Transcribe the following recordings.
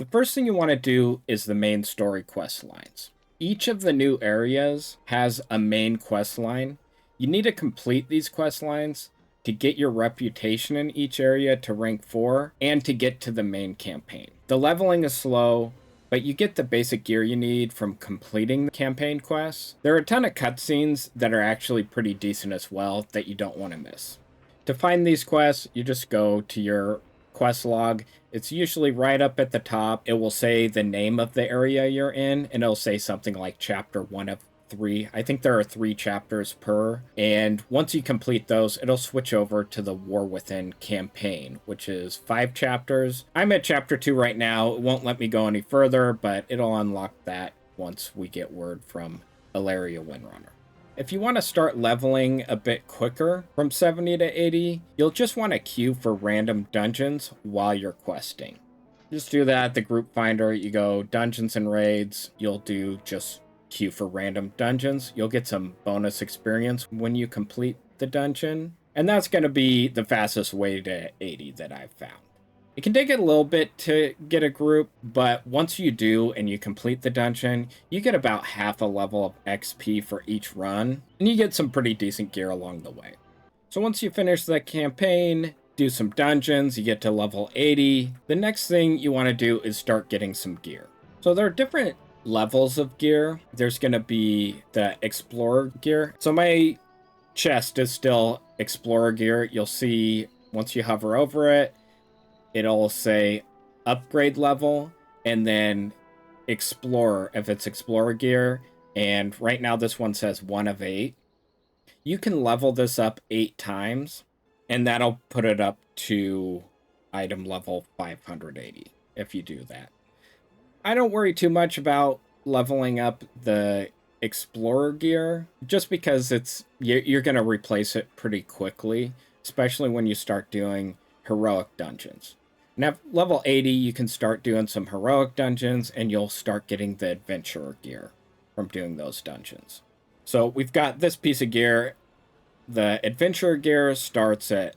The first thing you want to do is the main story quest lines. Each of the new areas has a main quest line. You need to complete these quest lines to get your reputation in each area to rank 4 and to get to the main campaign. The leveling is slow, but you get the basic gear you need from completing the campaign quests. There are a ton of cutscenes that are actually pretty decent as well that you don't want to miss. To find these quests, you just go to your quest log. It's usually right up at the top. It will say the name of the area you're in, and it'll say something like chapter 1 of 3. I think there are 3 chapters per, and once you complete those, it'll switch over to the War Within campaign, which is 5 chapters. I'm at chapter 2 right now. It won't let me go any further, but it'll unlock that once we get word from Ilaria Windrunner. If you want to start leveling a bit quicker from 70 to 80, you'll just want to queue for random dungeons while you're questing. Just do that at the group finder. You go dungeons and raids. You'll do just queue for random dungeons. You'll get some bonus experience when you complete the dungeon. And that's going to be the fastest way to 80 that I've found. It can take a little bit to get a group, but once you do and you complete the dungeon, you get about half a level of XP for each run, and you get some pretty decent gear along the way. So once you finish the campaign, do some dungeons, you get to level 80. The next thing you want to do is start getting some gear. So there are different levels of gear. There's going to be the Explorer gear. So my chest is still Explorer gear. You'll see once you hover over it, it'll say upgrade level and then Explorer if it's Explorer gear. And right now this one says 1 of 8. You can level this up 8 times and that'll put it up to item level 580 if you do that. I don't worry too much about leveling up the Explorer gear just because you're going to replace it pretty quickly, especially when you start doing heroic dungeons. And at level 80, you can start doing some heroic dungeons, and you'll start getting the adventurer gear from doing those dungeons. So we've got this piece of gear. The adventurer gear starts at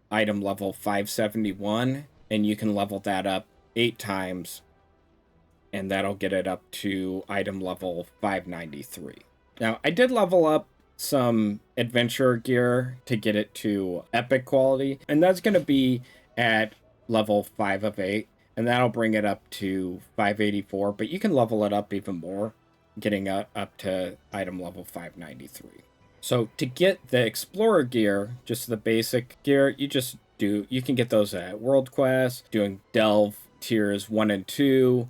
item level 571, and you can level that up 8 times, and that'll get it up to item level 593. Now, I did level up some adventurer gear to get it to epic quality, and that's going to be at level 5 of 8, and that'll bring it up to 584, but you can level it up even more, getting up to item level 593. So to get the Explorer gear, just the basic gear, you can get those at World Quest, doing Delve tiers 1 and 2,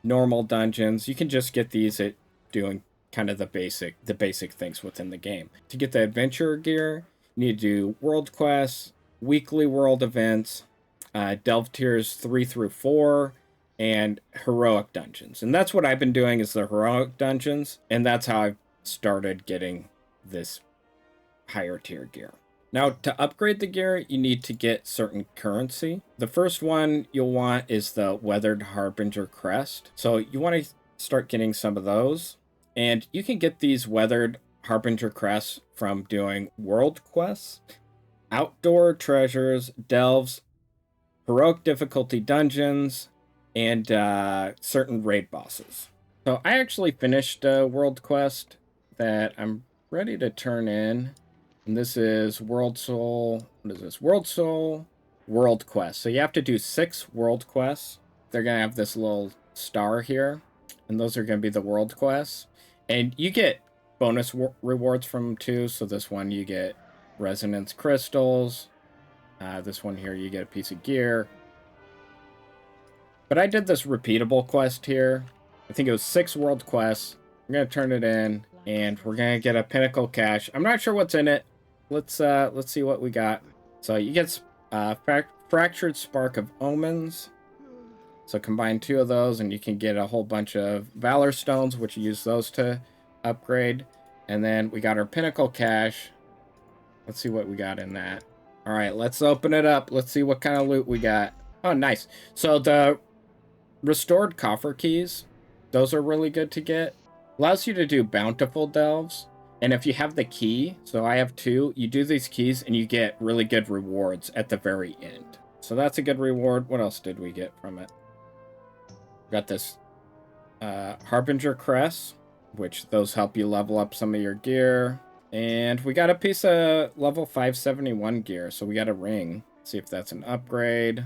normal dungeons. You can just get these at doing kind of the basic things within the game. To get the adventurer gear, you need to do World Quests, weekly world events, Delve tiers 3 through 4, and heroic dungeons. And that's what I've been doing is the heroic dungeons, and that's how I've started getting this higher tier gear. Now, to upgrade the gear, you need to get certain currency. The first one you'll want is the Weathered Harbinger Crest. So you want to start getting some of those. And you can get these Weathered Harbinger Crests from doing world quests, outdoor treasures, delves, heroic difficulty dungeons, and certain raid bosses. So I actually finished a world quest that I'm ready to turn in. And this is World Soul. What is this? World Soul World Quest. So you have to do 6 world quests. They're going to have this little star here. And those are going to be the world quests. And you get bonus rewards from them too. So this one you get resonance crystals. This one here you get a piece of gear. But I did this repeatable quest here. I think it was 6 world quests. I'm going to turn it in. And we're going to get a pinnacle cache. I'm not sure what's in it. Let's see what we got. So you get Fractured Spark of Omens. So combine 2 of those and you can get a whole bunch of Valor Stones, which you use those to upgrade. And then we got our pinnacle cache. Let's see what we got in that. All right, let's open it up. Let's see what kind of loot we got. Oh, nice. So the restored coffer keys, those are really good to get. Allows you to do bountiful delves. And if you have the key, so I have 2, you do these keys and you get really good rewards at the very end. So that's a good reward. What else did we get from it? Got this Harbinger Crest, which those help you level up some of your gear. And we got a piece of level 571 gear, so we got a ring. Let's see if that's an upgrade.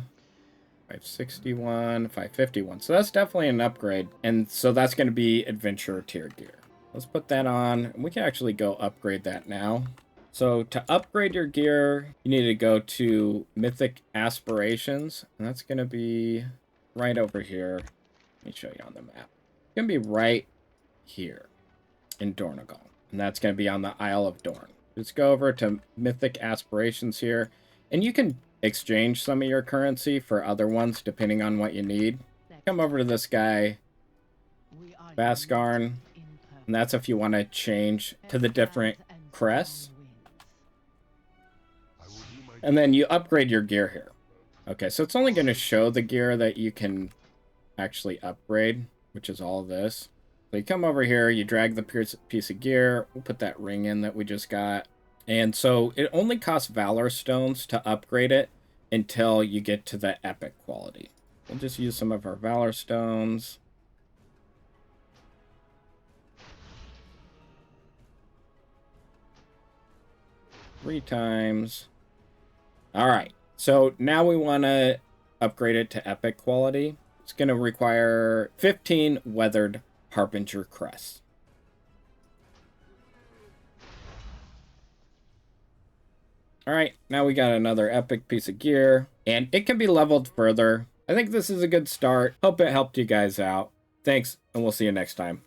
561, 551. So that's definitely an upgrade. And so that's going to be adventurer tier gear. Let's put that on. We can actually go upgrade that now. So to upgrade your gear, you need to go to Mythic Aspirations. And that's going to be right over here. Let me show you on the map. It's going to be right here in Dornegal. And that's going to be on the Isle of Dorn. Just go over to Mythic Aspirations here. And you can exchange some of your currency for other ones depending on what you need. Come over to this guy, Vasgarn. And that's if you want to change to the different crests. And then you upgrade your gear here. Okay, so it's only going to show the gear that you can actually upgrade, which is all this. So you come over here, you drag the piece of gear, we'll put that ring in that we just got. And so it only costs Valor Stones to upgrade it until you get to the epic quality. We'll just use some of our Valor Stones. Three times. All right, so now we want to upgrade it to epic quality. It's going to require 15 weathered Harbinger crests. All right, now we got another epic piece of gear, and it can be leveled further. I think this is a good start. Hope it helped you guys out. Thanks, and we'll see you next time.